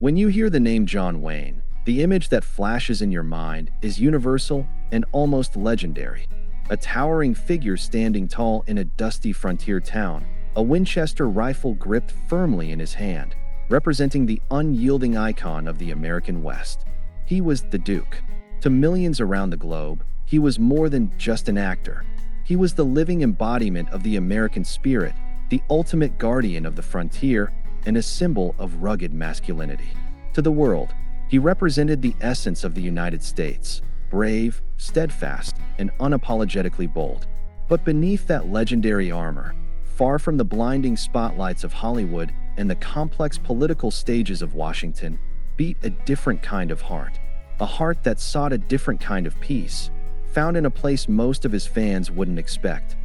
When you hear the name John Wayne, the image that flashes in your mind is universal and almost legendary. A towering figure standing tall in a dusty frontier town, a Winchester rifle gripped firmly in his hand, representing the unyielding icon of the American West. He was the Duke. To millions around the globe, he was more than just an actor. He was the living embodiment of the American spirit, the ultimate guardian of the frontier, and a symbol of rugged masculinity. To the world, he represented the essence of the United States, brave, steadfast, and unapologetically bold. But beneath that legendary armor, far from the blinding spotlights of Hollywood and the complex political stages of Washington, beat a different kind of heart. A heart that sought a different kind of peace, found in a place most of his fans wouldn't expect.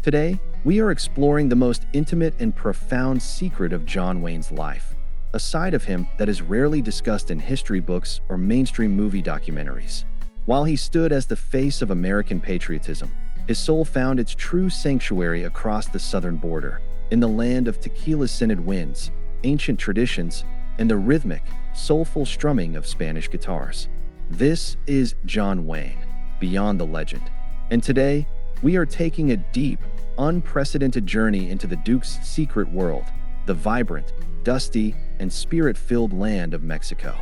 Today, we are exploring the most intimate and profound secret of John Wayne's life, a side of him that is rarely discussed in history books or mainstream movie documentaries. While he stood as the face of American patriotism, his soul found its true sanctuary across the southern border, in the land of tequila-scented winds, ancient traditions, and the rhythmic, soulful strumming of Spanish guitars. This is John Wayne, beyond the legend. And today, we are taking a deep, unprecedented journey into the Duke's secret world, the vibrant, dusty, and spirit-filled land of Mexico.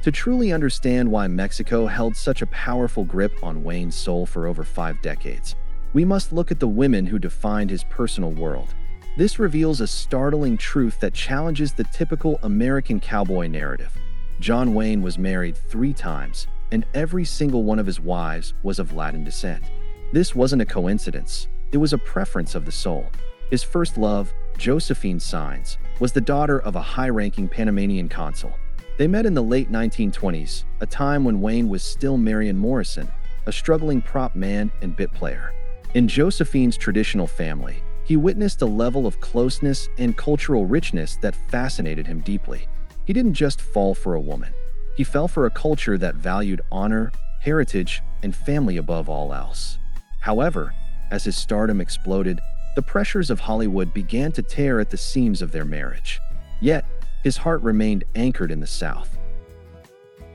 To truly understand why Mexico held such a powerful grip on Wayne's soul for over 5 decades, we must look at the women who defined his personal world. This reveals a startling truth that challenges the typical American cowboy narrative. John Wayne was married 3 times, and every single one of his wives was of Latin descent. This wasn't a coincidence. It was a preference of the soul. His first love, Josephine Saenz, was the daughter of a high-ranking Panamanian consul. They met in the late 1920s, a time when Wayne was still Marion Morrison, a struggling prop man and bit player. In Josephine's traditional family, he witnessed a level of closeness and cultural richness that fascinated him deeply. He didn't just fall for a woman. He fell for a culture that valued honor, heritage, and family above all else. However, as his stardom exploded, the pressures of Hollywood began to tear at the seams of their marriage. Yet, his heart remained anchored in the South.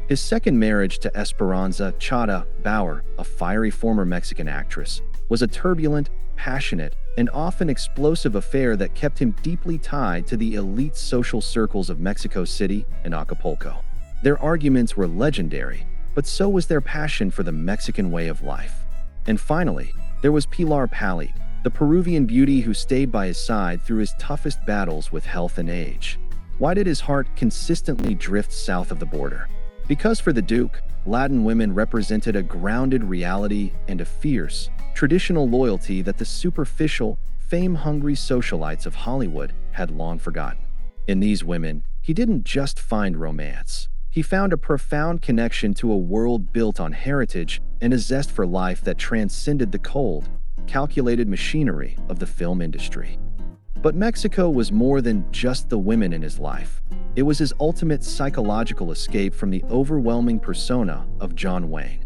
His second marriage to Esperanza Chata Bauer, a fiery former Mexican actress, was a turbulent, passionate, and often explosive affair that kept him deeply tied to the elite social circles of Mexico City and Acapulco. Their arguments were legendary, but so was their passion for the Mexican way of life. And finally, there was Pilar Pallit, the Peruvian beauty who stayed by his side through his toughest battles with health and age. Why did his heart consistently drift south of the border? Because for the Duke, Latin women represented a grounded reality and a fierce, traditional loyalty that the superficial, fame-hungry socialites of Hollywood had long forgotten. In these women, he didn't just find romance. He found a profound connection to a world built on heritage and a zest for life that transcended the cold, calculated machinery of the film industry. But Mexico was more than just the women in his life. It was his ultimate psychological escape from the overwhelming persona of John Wayne.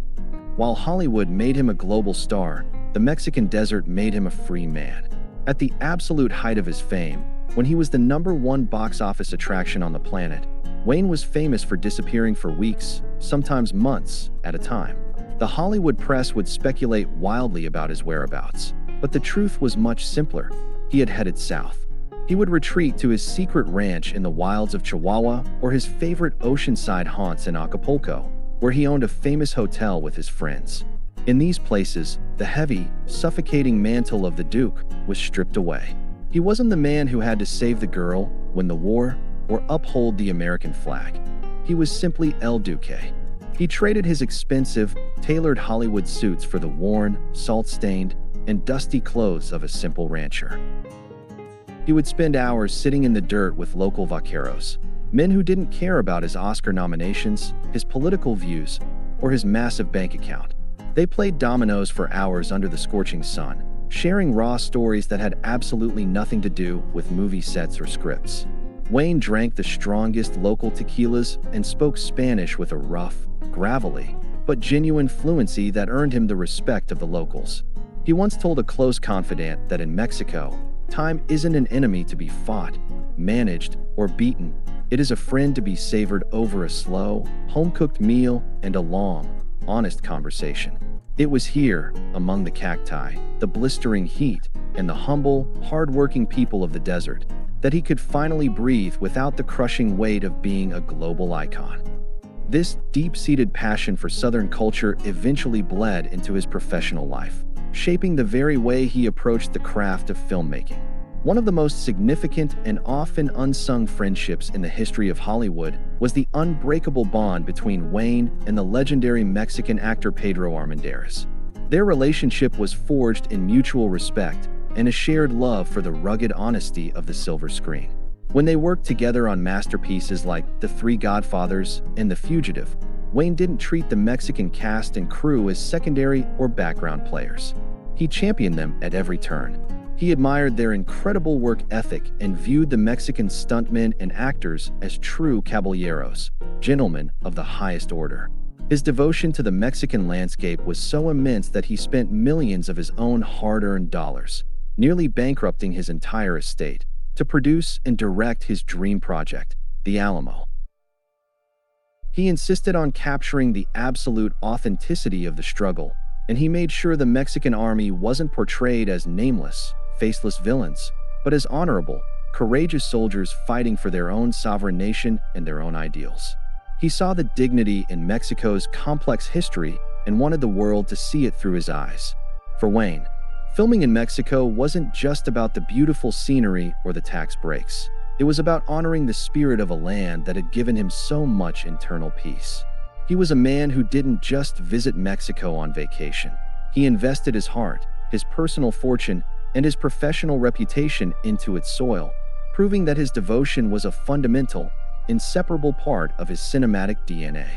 While Hollywood made him a global star, the Mexican desert made him a free man. At the absolute height of his fame, when he was the #1 box office attraction on the planet, Wayne was famous for disappearing for weeks, sometimes months, at a time. The Hollywood press would speculate wildly about his whereabouts, but the truth was much simpler. He had headed south. He would retreat to his secret ranch in the wilds of Chihuahua or his favorite oceanside haunts in Acapulco, where he owned a famous hotel with his friends. In these places, the heavy, suffocating mantle of the Duke was stripped away. He wasn't the man who had to save the girl, win the war, or uphold the American flag. He was simply El Duque. He traded his expensive, tailored Hollywood suits for the worn, salt-stained, and dusty clothes of a simple rancher. He would spend hours sitting in the dirt with local vaqueros, men who didn't care about his Oscar nominations, his political views, or his massive bank account. They played dominoes for hours under the scorching sun, sharing raw stories that had absolutely nothing to do with movie sets or scripts. Wayne drank the strongest local tequilas and spoke Spanish with a rough, gravelly, but genuine fluency that earned him the respect of the locals. He once told a close confidant that in Mexico, time isn't an enemy to be fought, managed, or beaten, It is a friend to be savored over a slow, home-cooked meal and a long, honest conversation. It was here, among the cacti, the blistering heat, and the humble, hard-working people of the desert, that he could finally breathe without the crushing weight of being a global icon. This deep-seated passion for Southern culture eventually bled into his professional life, shaping the very way he approached the craft of filmmaking. One of the most significant and often unsung friendships in the history of Hollywood was the unbreakable bond between Wayne and the legendary Mexican actor Pedro Armendariz. Their relationship was forged in mutual respect and a shared love for the rugged honesty of the silver screen. When they worked together on masterpieces like The Three Godfathers and The Fugitive, Wayne didn't treat the Mexican cast and crew as secondary or background players. He championed them at every turn. He admired their incredible work ethic and viewed the Mexican stuntmen and actors as true caballeros, gentlemen of the highest order. His devotion to the Mexican landscape was so immense that he spent millions of his own hard-earned dollars, nearly bankrupting his entire estate, to produce and direct his dream project, The Alamo. He insisted on capturing the absolute authenticity of the struggle, and he made sure the Mexican army wasn't portrayed as nameless, faceless villains, but as honorable, courageous soldiers fighting for their own sovereign nation and their own ideals. He saw the dignity in Mexico's complex history and wanted the world to see it through his eyes. For Wayne, filming in Mexico wasn't just about the beautiful scenery or the tax breaks. It was about honoring the spirit of a land that had given him so much internal peace. He was a man who didn't just visit Mexico on vacation. He invested his heart, his personal fortune, and his professional reputation into its soil, proving that his devotion was a fundamental, inseparable part of his cinematic DNA.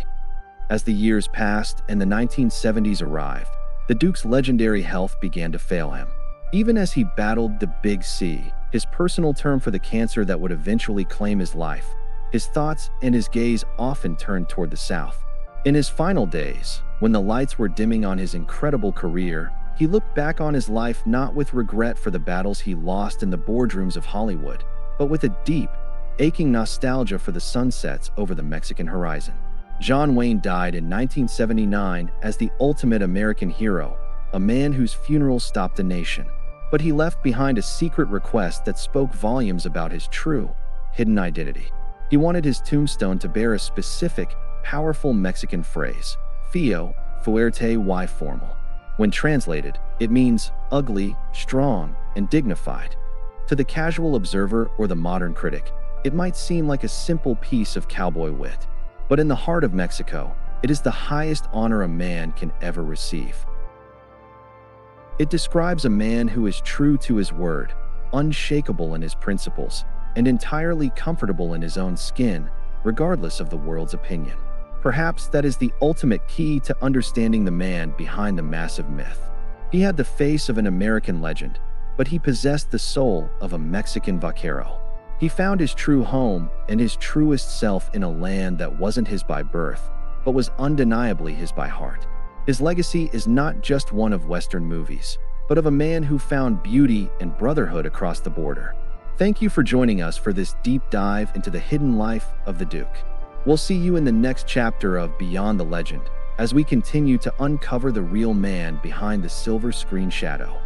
As the years passed and the 1970s arrived, the Duke's legendary health began to fail him. Even as he battled the Big C, his personal term for the cancer that would eventually claim his life, his thoughts and his gaze often turned toward the south. In his final days, when the lights were dimming on his incredible career, he looked back on his life not with regret for the battles he lost in the boardrooms of Hollywood, but with a deep, aching nostalgia for the sunsets over the Mexican horizon. John Wayne died in 1979 as the ultimate American hero, a man whose funeral stopped a nation. But he left behind a secret request that spoke volumes about his true, hidden identity. He wanted his tombstone to bear a specific, powerful Mexican phrase, Feo, Fuerte y Formal. When translated, it means ugly, strong, and dignified. To the casual observer or the modern critic, it might seem like a simple piece of cowboy wit. But in the heart of Mexico, it is the highest honor a man can ever receive. It describes a man who is true to his word, unshakable in his principles, and entirely comfortable in his own skin, regardless of the world's opinion. Perhaps that is the ultimate key to understanding the man behind the massive myth. He had the face of an American legend, but he possessed the soul of a Mexican vaquero. He found his true home and his truest self in a land that wasn't his by birth, but was undeniably his by heart. His legacy is not just one of Western movies, but of a man who found beauty and brotherhood across the border. Thank you for joining us for this deep dive into the hidden life of the Duke. We'll see you in the next chapter of Beyond the Legend, as we continue to uncover the real man behind the silver screen shadow.